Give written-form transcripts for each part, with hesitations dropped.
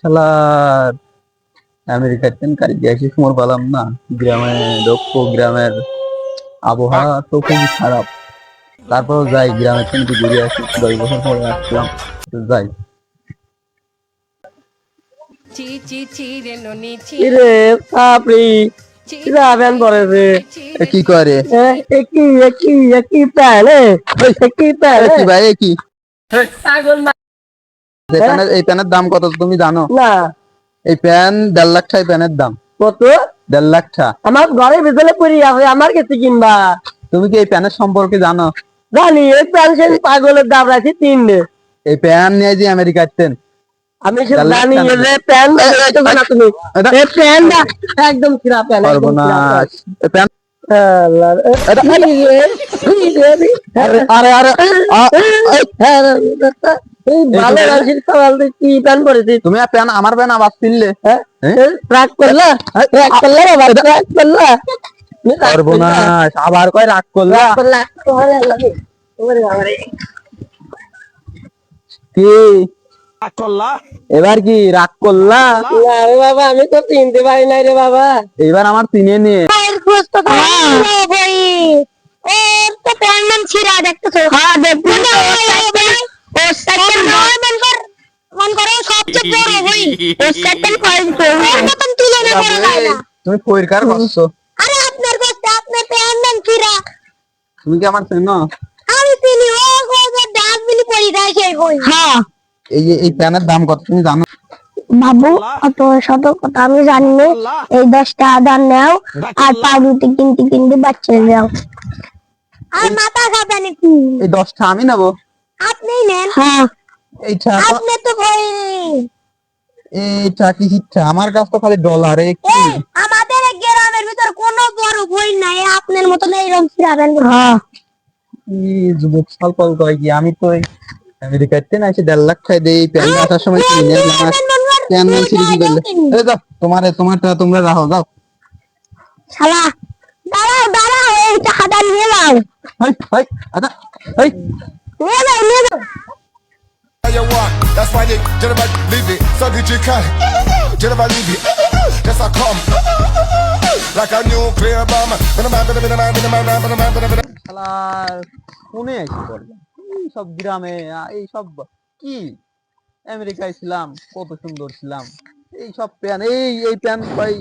শালার আমেরিকার তেন কারি গ্যাসি সময় পেলাম না। গ্রামে দক্ষ গ্রামের আবহাওয়া তো খুবই খারাপ। তারপরও যাই গ্রামের তেন একটু ঘুরে আসি, 10 বছর পরে আসলাম, তো যাই। কিরে পাপড়ি কিরা ব্যান করে রে কি করে একই একই একই প্যান একই প্যান কি ভাই কি পাগল না এই প্যানের দাম কত তুমি জানো? না এই প্যান 1.5 লাখ টাকা প্যানের দাম। কত? 1.5 লাখ টাকা। আমার ঘরে ভিতরে পড়ি আছে, আমার কাছে কিনবা। তুমি কি এই প্যানের সম্পর্কে জানো? জানি এই প্যান সে পাগলের দাম রাখছি 3 এই প্যান নিয়ে যে আমেরিকা আসতেন। আমি সে জানি রে প্যান না তুমি এই প্যানটা একদম খারাপ প্যান একদম খারাপ প্যান। আরে আরে তুমি প্যান আমার প্যান আবার কিনলে রাগ করলা রাগ করলা রাগ করলা সর্বনাশ আবার কয় রাগ করলা কি এবার কি রাগ করলা? আরে বাবা আমি তো চিনতে পারি নাই রে বাবা। এবার আমার চিনে নিয়ে তুমি পরিষ্কার করছো। তুমি কি আমার চেনো? এই প্যানের দাম কত তুমি জানো? বাবু অত শত কথা আমি জানি না। এই 10টা আদার নাও আর পাউরুটি কিনতে কিনতে বাচ্চা যাও। আর মাথা খাবে নাকি? এই 10টা আমি নেবো। আপনি নেন। হ্যাঁ এইটা আপনি তো কই এইটা কি হিচ্ছা? আমার কাছে তো খালি ডলার। আমাদের গ্রামের ভিতর কোনো বড় বই নাই আপনার মতন এইরকম ছিড়াবেন। হ্যাঁ যুবক সালপাল কয় কি? আমি তো আমেরিকাতে না এসে 1.5 লাখ টাকা দেই প্যান আসার সময় কিনে নিলাম। প্যান না ছিড়ি কি করলে? এই যাও তোমারটা তোমরা রাখো যাও। শালা দাঁড়াও দাঁড়াও এই টাকাটা নিয়ে নাও। হাই হাই আদা হাই নিয়ে নাও নিয়ে নাও। You want, that's why they never leave it. So did you can never leave it. Just I come like a nuclear bomb. শালার কোনে এসে পড়লাম এই সব গ্রামে। এই সব কি আমেরিকায় ছিলাম, কত সুন্দর ছিলাম। এই সব প্যান এই প্যান কয়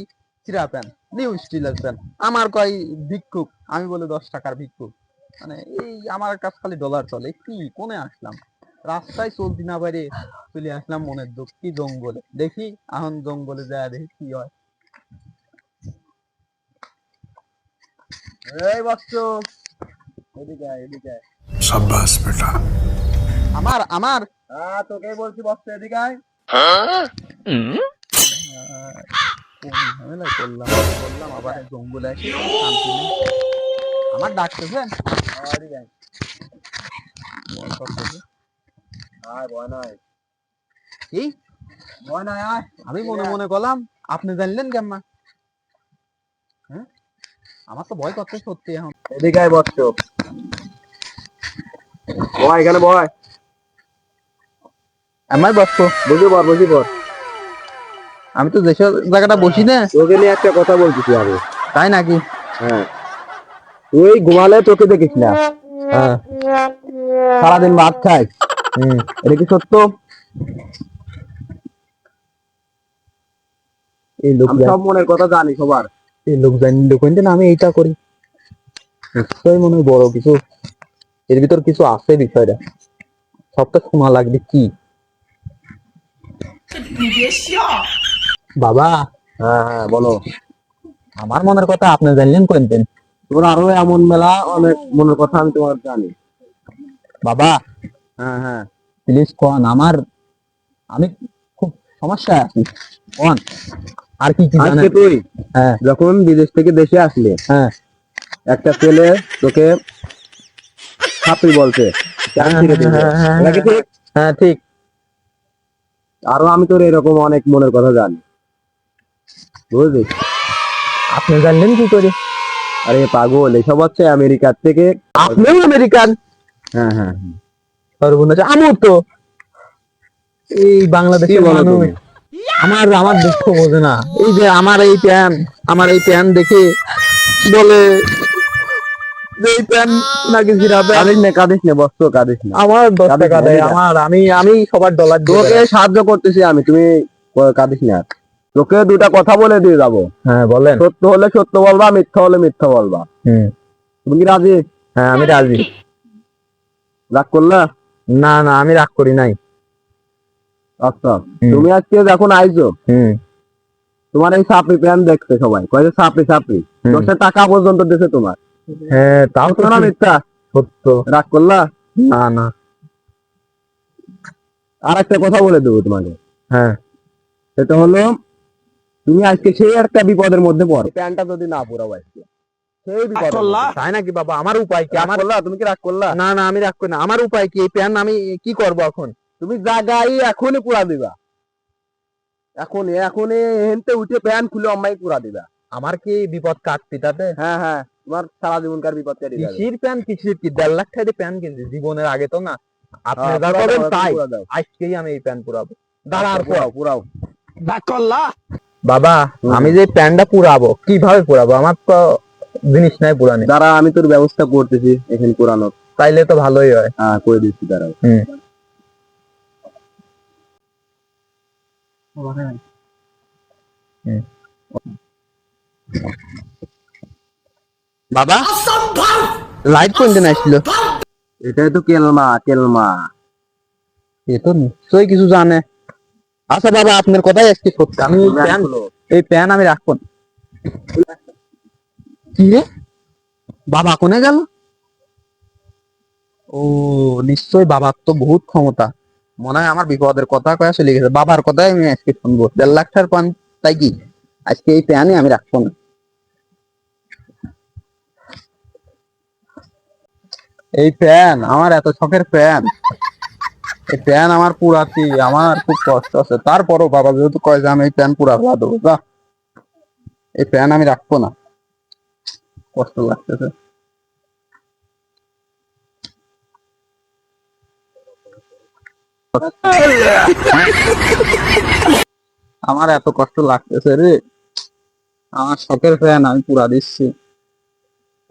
চিরা প্যান, নিউ স্টিলের প্যান। আমার কয় ভিক্ষুক, আমি বলে 10 টাকার ভিক্ষুক। মানে এই আমার কাছে খালি ডলার চলে। কি কোনে আসলাম? রাস্তায় চলতি না পারে চলে আসলাম মনের দুঃখ কি জঙ্গলে। দেখি এখন জঙ্গলে যায় দেখি কি হয়। এই বৎস এদিকে এদিকে शाबाश बेटा আমার আমার তোকে বলছি বৎস এদিকে আয়। কোন ঝামেলা করলাম করলাম আবার জঙ্গলে আসি শান্তি নেই। আমার ডাকতেছেন কি আমি মনে মনে করলাম আপনি জানলেন কেমন? হ্যাঁ আমার তো ভয় করতে সত্যি। এখন এদিকে আয় বৎস বয় এখানে বয়। আমার বৎস বুঝি পর আমি তো যেসব জায়গাটা বসি না। তোকে নিয়ে একটা কথা বলতেছি আমি। তাই নাকি? হ্যাঁ তুই ঘুমালে তোকে দেখিস না। হ্যাঁ সারাদিন ভাত খাই। এটা কি সত্য? এই লোক আমি সব মনের কথা জানি সবার। এই লোক জানলে কোনদিন আমি এইটা করি নিশ্চয়ই মনে হয় বড় কিছু এর ভিতর কিছু আছে। বিষয়টা সবটা শোনা লাগবে কি বাবা? হ্যাঁ হ্যাঁ বলো। আমার মনের কথা আপনি জানলেন কোনদিন? তোর আরো এমন মেলা অনেক মনের কথা আমি তোমার জানি বাবা। হ্যাঁ হ্যাঁ প্লিজ কোন আমার আমি খুব সমস্যা আছি কোন। আর কি কি আজকে জানেন? তুই হ্যাঁ যখন বিদেশ থেকে দেশে আসলে হ্যাঁ একটা ছেলে তোকে ছাত্রী বলছে এটা কি ঠিক? হ্যাঁ ঠিক। আরো আমি তোর এরকম অনেক মনের কথা জানি বুঝলি। আপনি জানলেন কি করে? আরে পাগল এসব হচ্ছে আমেরিকার থেকে। আপনিও আমেরিকান? হ্যাঁ হ্যাঁ সর্বনাশ আমার তো এই বাংলাদেশের বলো মানুষ। তুমি? আমার আমার দুঃখ বোঝে না, এই যে আমার এই প্যান দেখে বলে যে এই প্যান নাকি জিরাবে। কাঁদিস না বস্তু, কাঁদিস না। আমার 10 কাঁদিস টাকা না, দেয়, এদিকে আয়। আমার আমি সবার ডলার তোকে সাহায্য করতেছি আমি, তুমি কাঁদিস না। তোকে দুটা কথা বলে দিয়ে যাবো। হ্যাঁ বলেন। সত্য হলে সত্য বলবা, মিথ্যা হলে মিথ্যা বলবা। তুমি কি রাজি? হ্যাঁ আমি রাজি। রাগ করলা? না না আমি রাগ করি নাই। আচ্ছা, তুমি আজকে যখন আইছো, তোমার এই সাপড়ি প্যান দেখছে সবাই, কয় যে সাপড়ি সাপড়ি, 10 টাকা পর্যন্ত দিছে তোমার। হ্যাঁ তাও তো না মিথ্যা? সত্য। রাগ করলা? না না। আর একটা কথা বলে দেবো তোমাকে। হ্যাঁ সেটা হলো, তুমি আজকে সেই একটা বিপদের মধ্যে পড়ো, প্যানটা যদি না পুরাও আজকে সেই বিপদ। তাই নাকি বাবা? আমার উপায় কি? আমার তুমি কি রাগ করলা? না না আমি রাগ করি না। আমার উপায় কি? এই প্যান আমি কি করব এখন? তুমি জায়গায় এখনই পুরা দিবা, এখনই এখনই হেনতে উঠে প্যান খুলে অম্মাই পুরা দিবা। আমার কি বিপদ কাটতি তাতে? হ্যাঁ হ্যাঁ, তোমার সারা জীবনকার বিপদ কেটে যাবে। কিসির প্যান, কিসির কি 1.5 লাখ টাকা দিয়ে প্যান কিনছি জীবনের আগে তো না। আপনি হ্যাঁ, যা পুরা করবেন দাও, তাই। পুরা দাও। আজকেই আমি এই প্যান পুরাবো। দাঁড়া আর পুরাও পুরাও। বাবা আমি যে প্যানটা পুরাবো কিভাবে পুরাবো? আমার তো জিনিস নাই পুরানি। দাঁড়া, আমি তোর ব্যবস্থা করতেছি এখানে পুরানোর। তাইলে তো ভালোই হয়। হ্যাঁ, করে দিচ্ছি, দাঁড়াও। বাবা লাইট কোন দিন আসছিল? এটাই তো কেলমা কেলমা। এ তো নিশ্চয়ই কিছু জানে। আচ্ছা বাবা আপনার কথাই আজকে সত্যি। আমি এই প্যান আমি রাখবো না। কি রে বাবা কোনে গেল? ও নিশ্চয়ই বাবার তো বহুত ক্ষমতা, মনে হয় আমার বিপদের কথা কয়ে চলে গেছে। বাবার কথাই আমি আজকে শুনবো। 1.5 লাখ টাকার প্যান, তাই কি আজকে এই প্যানই আমি রাখবো না। এই প্যান আমার এত শখের প্যান, এই প্যান আমার পুরাতি, আমার খুব কষ্ট আছে। তারপরও বাবা যেহেতু কয় যে আমি এই প্যান পুরা ফেলা দেবো, যা এই প্যান আমি রাখবো না, কষ্ট লাগতেছে। আমার এত কষ্ট লাগতেছে রে, আমার শখের প্যান আমি পুরা দিচ্ছি,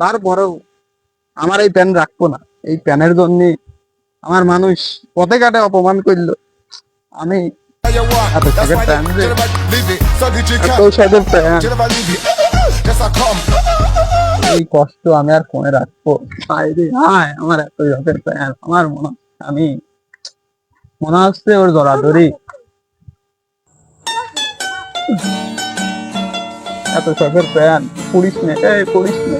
তারপরেও আমার এই প্যান রাখবো না। এই প্যানের জন্য আমার মানুষ পথে ঘাটে অপমান করলো। আমি You want, এত that's শখের why প্যান they রে, leave it. So did you এত come? শখের pan, You never leave it. Yes, I come. এই কষ্ট আমি আর কোনে রাখবো? হায় রে হায়, আমার এত শখের প্যান, আমার মনে হচ্ছে ওর জড়াধরি। এত শখের প্যান পুড়িস নে, এই পুড়িস নে।